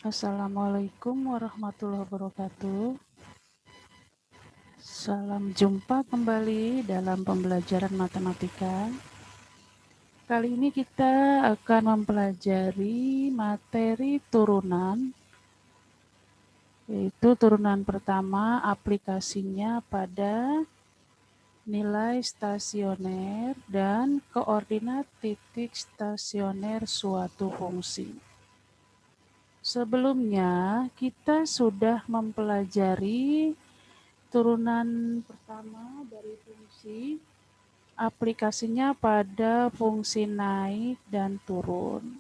Assalamualaikum warahmatullahi wabarakatuh. Salam jumpa kembali dalam pembelajaran matematika. Kali ini kita akan mempelajari materi turunan, yaitu turunan pertama aplikasinya pada nilai stasioner dan koordinat titik stasioner suatu fungsi. Sebelumnya kita sudah mempelajari turunan pertama dari fungsi, aplikasinya pada fungsi naik dan turun.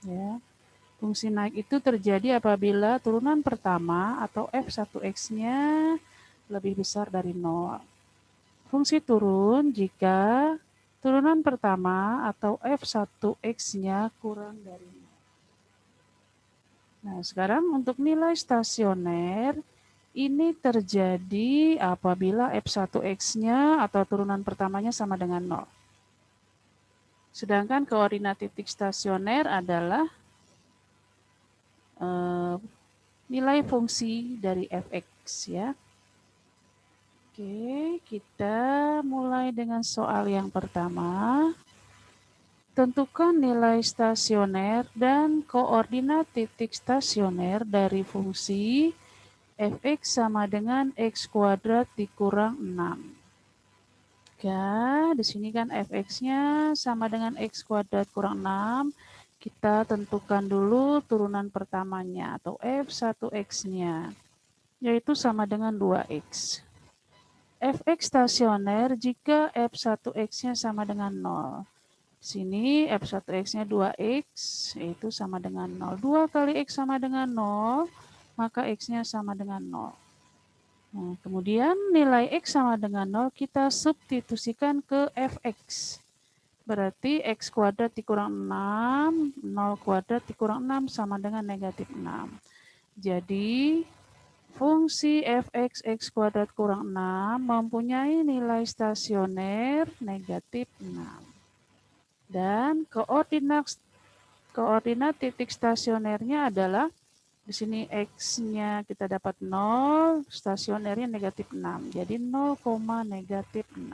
Ya. Fungsi naik itu terjadi apabila turunan pertama atau f1x-nya lebih besar dari 0. Fungsi turun jika turunan pertama atau f1x-nya kurang dari 0. Nah, sekarang untuk nilai stasioner, ini terjadi apabila f1x-nya atau turunan pertamanya sama dengan 0. Sedangkan koordinat titik stasioner adalah nilai fungsi dari fx ya. Oke, kita mulai dengan soal yang pertama. Tentukan nilai stasioner dan koordinat titik stasioner dari fungsi fx sama dengan x kuadrat dikurang 6. Ya, di sini kan fx-nya sama dengan x kuadrat kurang 6. Kita tentukan dulu turunan pertamanya atau f1x-nya, yaitu sama dengan 2x. Fx stasioner jika f1x-nya sama dengan 0. Sini f1x-nya 2x, yaitu sama dengan 0. 2 kali x sama dengan 0, maka x-nya sama dengan 0. Nah, kemudian nilai x sama dengan 0 kita substitusikan ke fx. Berarti x kuadrat dikurang 6, 0 kuadrat dikurang 6 sama dengan negatif 6. Jadi, fungsi fx x kuadrat kurang 6 mempunyai nilai stasioner negatif 6. Dan koordinat titik stasionernya adalah di sini x-nya kita dapat 0, stasionernya negatif 6. Jadi 0, negatif 6.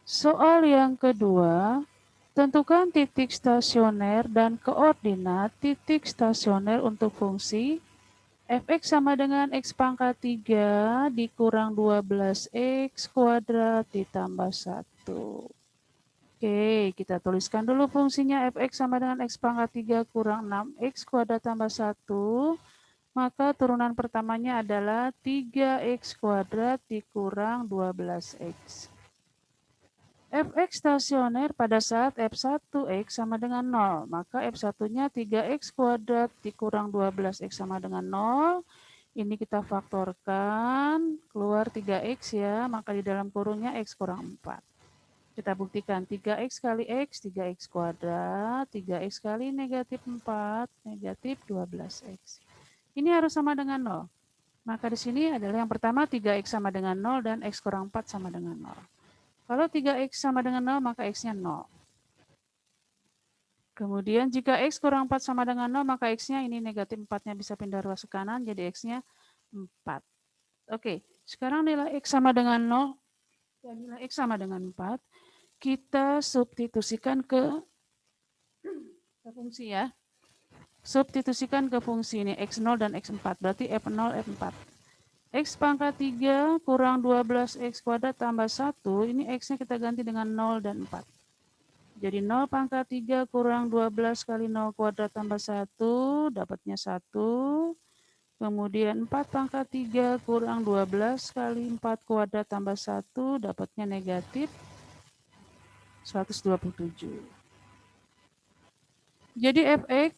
Soal yang kedua, tentukan titik stasioner dan koordinat titik stasioner untuk fungsi fx sama dengan x pangkat 3 dikurang 12x kuadrat ditambah 1. Oke, kita tuliskan dulu fungsinya fx sama dengan x pangkat 3 kurang 6x kuadrat tambah 1. Maka turunan pertamanya adalah 3x kuadrat dikurang 12x. Fx stasioner pada saat f1x sama dengan 0. Maka f1-nya 3x kuadrat dikurang 12x sama dengan 0. Ini kita faktorkan, keluar 3x ya, maka di dalam kurungnya x kurang 4. Kita buktikan 3x kali x, 3x kuadrat, 3x kali negatif 4, negatif 12x. Ini harus sama dengan 0. Maka di sini adalah yang pertama 3x sama dengan 0 dan x kurang 4 sama dengan 0. Kalau 3x sama dengan 0, maka x-nya 0. Kemudian jika x kurang 4 sama dengan 0, maka x-nya ini negatif 4-nya bisa pindah ruas ke kanan, jadi x-nya 4. Oke, sekarang nilai x sama dengan 0 dan nilai x sama dengan 4. Kita substitusikan ke fungsi ya. Substitusikan ke fungsi ini x0 dan x4. Berarti f0, f4. X pangkat 3 kurang 12x kuadrat tambah 1. Ini x-nya kita ganti dengan 0 dan 4. Jadi 0 pangkat 3 kurang 12 kali 0 kuadrat tambah 1. Dapatnya 1. Kemudian 4 pangkat 3 kurang 12 kali 4 kuadrat tambah 1. Dapatnya negatif 127. Jadi fx,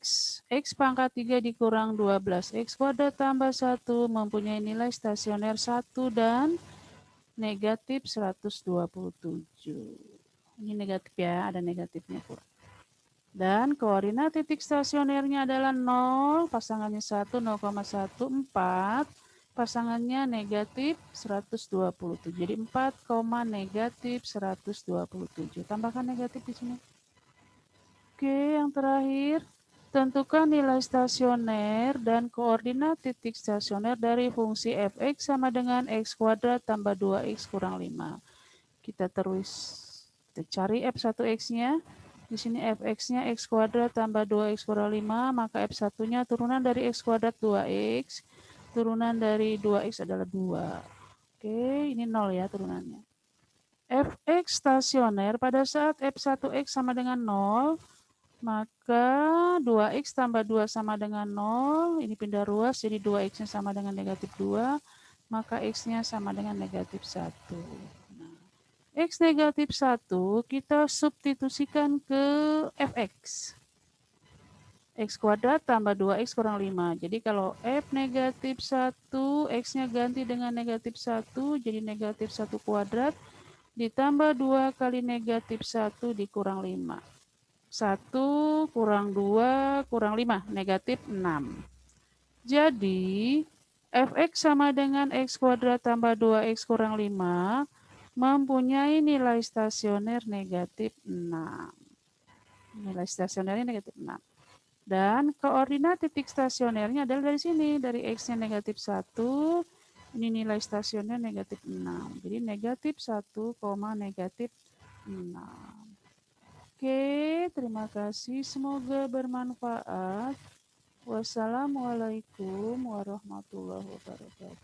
x pangkat 3 dikurang 12x kuadrat tambah 1 mempunyai nilai stasioner 1 dan negatif 127. Ini negatif ya, ada negatifnya kurang. Dan koordinat titik stasionernya adalah 0, pasangannya 1, 0,14, pasangannya negatif 127. Jadi 4, negatif 127. Tambahkan negatif di sini. Oke, yang terakhir, Tentukan nilai stasioner dan koordinat titik stasioner dari fungsi fx sama dengan x kuadrat tambah 2x kurang 5. Kita cari f1x-nya. Di sini fx-nya x kuadrat tambah 2x kurang 5, maka f1-nya turunan dari x kuadrat 2x, turunan dari 2x adalah 2. Oke, ini 0 ya turunannya. Fx stasioner pada saat f1x sama dengan 0, maka 2x tambah 2 sama dengan 0, ini pindah ruas, jadi 2x-nya sama dengan negatif 2, maka x-nya sama dengan negatif 1. Nah, x negatif 1 kita substitusikan ke fx. X kuadrat tambah 2x kurang 5. Jadi kalau f negatif 1, x-nya ganti dengan negatif 1, jadi negatif 1 kuadrat, ditambah 2 kali negatif 1 dikurang 5. 1 kurang 2 kurang 5, negatif 6. Jadi, fx sama dengan x kuadrat tambah 2x kurang 5 mempunyai nilai stasioner negatif 6. Nilai stasionernya negatif 6. Dan koordinat titik stasionernya adalah dari sini, dari x-nya negatif 1, ini nilai stasioner negatif 6. Jadi negatif 1, negatif 6. Oke, terima kasih. Semoga bermanfaat. Wassalamualaikum warahmatullahi wabarakatuh.